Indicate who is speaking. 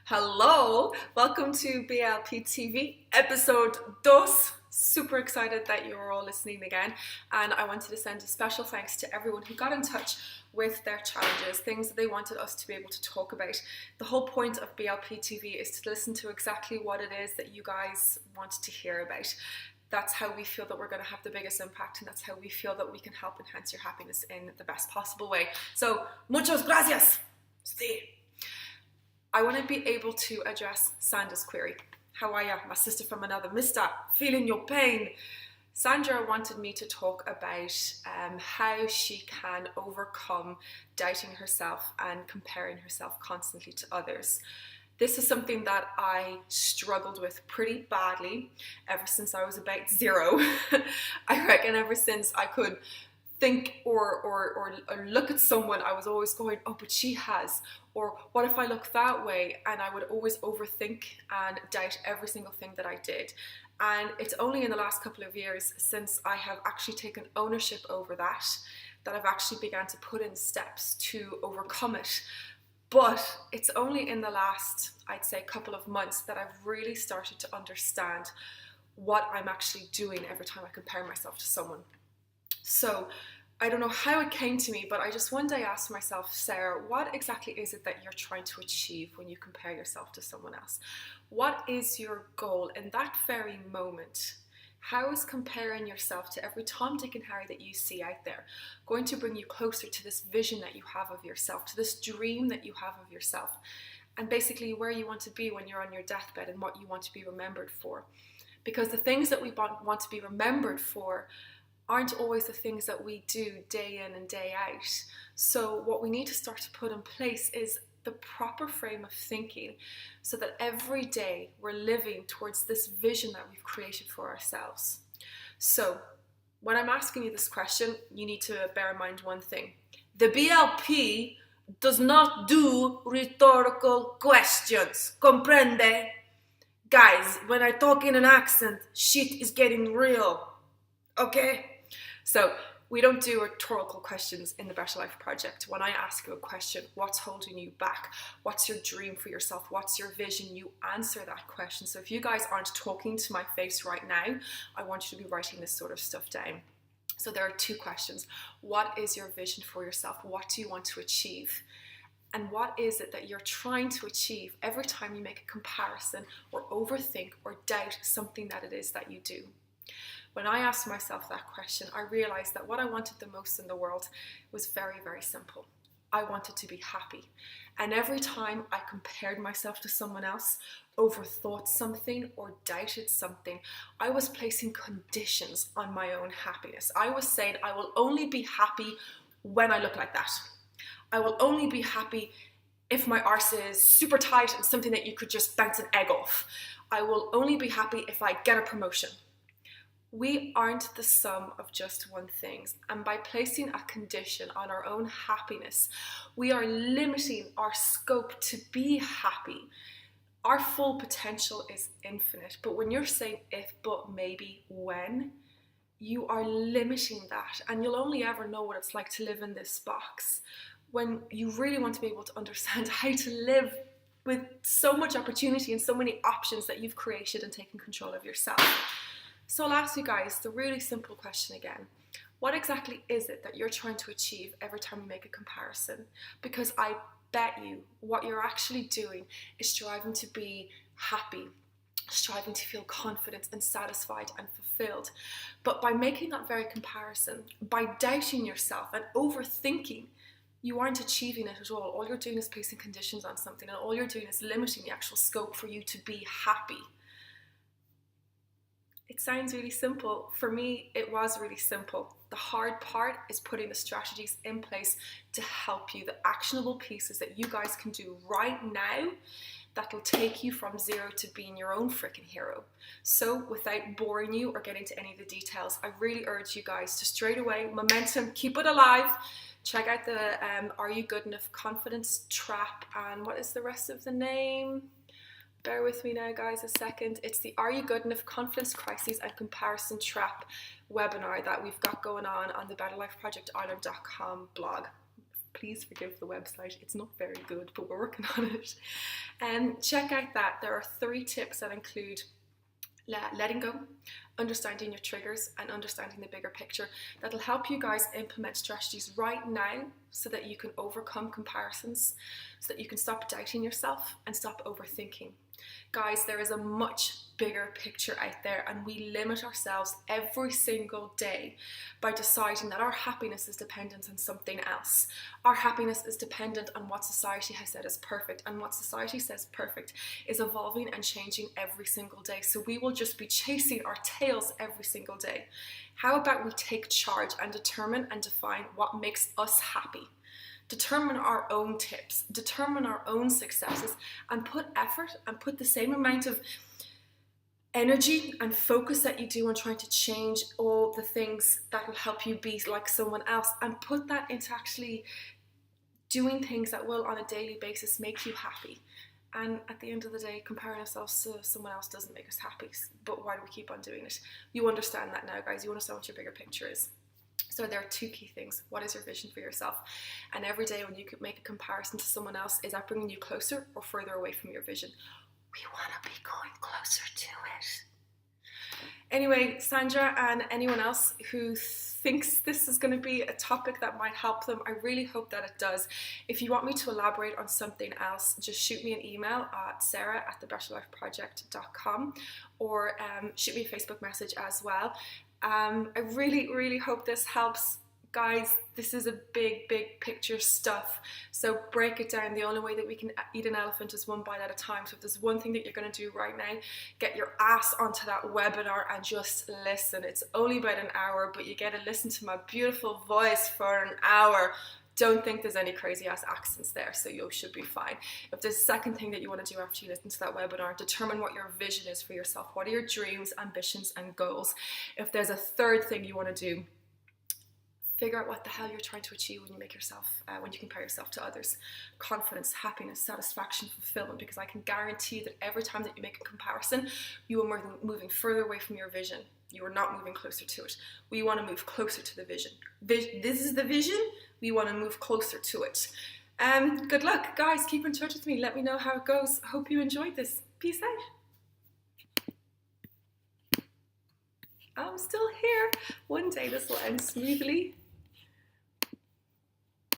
Speaker 1: Hello, welcome to BLP TV episode 2. Super excited that you're all listening again, and I wanted to send a special thanks to everyone who got in touch with their challenges, things that they wanted us to be able to talk about. The whole point of BLP TV is to listen to exactly what it is that you guys want to hear about. That's how we feel that we're going to have the biggest impact, and that's how we feel that we can help enhance your happiness in the best possible way. So, muchas gracias. Sí. I want to be able to address Sandra's query. How are ya, my sister from another mister? Feeling your pain. Sandra wanted me to talk about how she can overcome doubting herself and comparing herself constantly to others. This is something that I struggled with pretty badly ever since I was about 0. I reckon ever since I could think or look at someone, I was always going, oh, but she has, or what if I look that way? And I would always overthink and doubt every single thing that I did. And it's only in the last couple of years since I have actually taken ownership over that I've actually began to put in steps to overcome it. But it's only in the last, I'd say, couple of months that I've really started to understand what I'm actually doing every time I compare myself to someone. So I don't know how it came to me, but I just one day asked myself, Sarah, what exactly is it that you're trying to achieve when you compare yourself to someone else? What is your goal in that very moment? How is comparing yourself to every Tom, Dick and Harry that you see out there going to bring you closer to this vision that you have of yourself, to this dream that you have of yourself, and basically where you want to be when you're on your deathbed and what you want to be remembered for? Because the things that we want to be remembered for aren't always the things that we do day in and day out. So what we need to start to put in place is the proper frame of thinking so that every day we're living towards this vision that we've created for ourselves. So when I'm asking you this question, you need to bear in mind one thing. The BLP does not do rhetorical questions. Comprende? Guys, when I talk in an accent, shit is getting real. Okay? So we don't do rhetorical questions in the Better Life Project. When I ask you a question, what's holding you back? What's your dream for yourself? What's your vision? You answer that question. So if you guys aren't talking to my face right now, I want you to be writing this sort of stuff down. So there are 2 questions. What is your vision for yourself? What do you want to achieve? And what is it that you're trying to achieve every time you make a comparison or overthink or doubt something that it is that you do? When I asked myself that question, I realized that what I wanted the most in the world was very, very simple. I wanted to be happy. And every time I compared myself to someone else, overthought something or doubted something, I was placing conditions on my own happiness. I was saying, I will only be happy when I look like that. I will only be happy if my arse is super tight and something that you could just bounce an egg off. I will only be happy if I get a promotion. We aren't the sum of just one thing, and by placing a condition on our own happiness, we are limiting our scope to be happy. Our full potential is infinite, but when you're saying if, but, maybe, when, you are limiting that, and you'll only ever know what it's like to live in this box when you really want to be able to understand how to live with so much opportunity and so many options that you've created and taken control of yourself. So I'll ask you guys the really simple question again. What exactly is it that you're trying to achieve every time you make a comparison? Because I bet you what you're actually doing is striving to be happy, striving to feel confident and satisfied and fulfilled. But by making that very comparison, by doubting yourself and overthinking, you aren't achieving it at all. All you're doing is placing conditions on something, and all you're doing is limiting the actual scope for you to be happy. It sounds really simple. For me, it was really simple. The hard part is putting the strategies in place to help you, the actionable pieces that you guys can do right now that'll take you from 0 to being your own freaking hero. So without boring you or getting to any of the details, I really urge you guys to straight away, momentum, keep it alive. Check out the Are You Good Enough Confidence Trap, and what is the rest of the name? Bear with me now, guys, a second. It's the Are You Good Enough Confidence Crises and Comparison Trap webinar that we've got going on the BetterLifeProjectIreland.com blog. Please forgive the website. It's not very good, but we're working on it. And check out that. There are 3 tips that include letting go, understanding your triggers, and understanding the bigger picture. That'll help you guys implement strategies right now so that you can overcome comparisons, so that you can stop doubting yourself and stop overthinking. Guys, there is a much bigger picture out there, and we limit ourselves every single day by deciding that our happiness is dependent on something else. Our happiness is dependent on what society has said is perfect, and what society says perfect is evolving and changing every single day. So we will just be chasing our tails every single day. How about we take charge and determine and define what makes us happy? Determine our own tips, determine our own successes, and put effort and put the same amount of energy and focus that you do on trying to change all the things that will help you be like someone else, and put that into actually doing things that will on a daily basis make you happy. And at the end of the day, comparing ourselves to someone else doesn't make us happy, but why do we keep on doing it? You understand that now, guys. You understand what your bigger picture is. So there are 2 key things. What is your vision for yourself? And every day when you could make a comparison to someone else, is that bringing you closer or further away from your vision? We want to be going closer to it. Anyway, Sandra and anyone else who thinks this is going to be a topic that might help them, I really hope that it does. If you want me to elaborate on something else, just shoot me an email at sarah@thebetterlifeproject.com, or shoot me a Facebook message as well. I really hope this helps. Guys, this is a big picture stuff, so break it down. The only way that we can eat an elephant is one bite at a time. So if there's one thing that you're going to do right now, get your ass onto that webinar and just listen. It's only about an hour, but you get to listen to my beautiful voice for an hour. Don't think there's any crazy ass accents there, so you should be fine. If there's a second thing that you want to do after you listen to that webinar, determine what your vision is for yourself. What are your dreams, ambitions, and goals? If there's a third thing you want to do, figure out what the hell you're trying to achieve when you make yourself, when you compare yourself to others. Confidence, happiness, satisfaction, fulfillment, because I can guarantee that every time that you make a comparison, you are moving further away from your vision. You are not moving closer to it. We want to move closer to the vision. This is the vision. We want to move closer to it. Good luck, guys. Keep in touch with me. Let me know how it goes. Hope you enjoyed this. Peace out. I'm still here. One day this will end smoothly.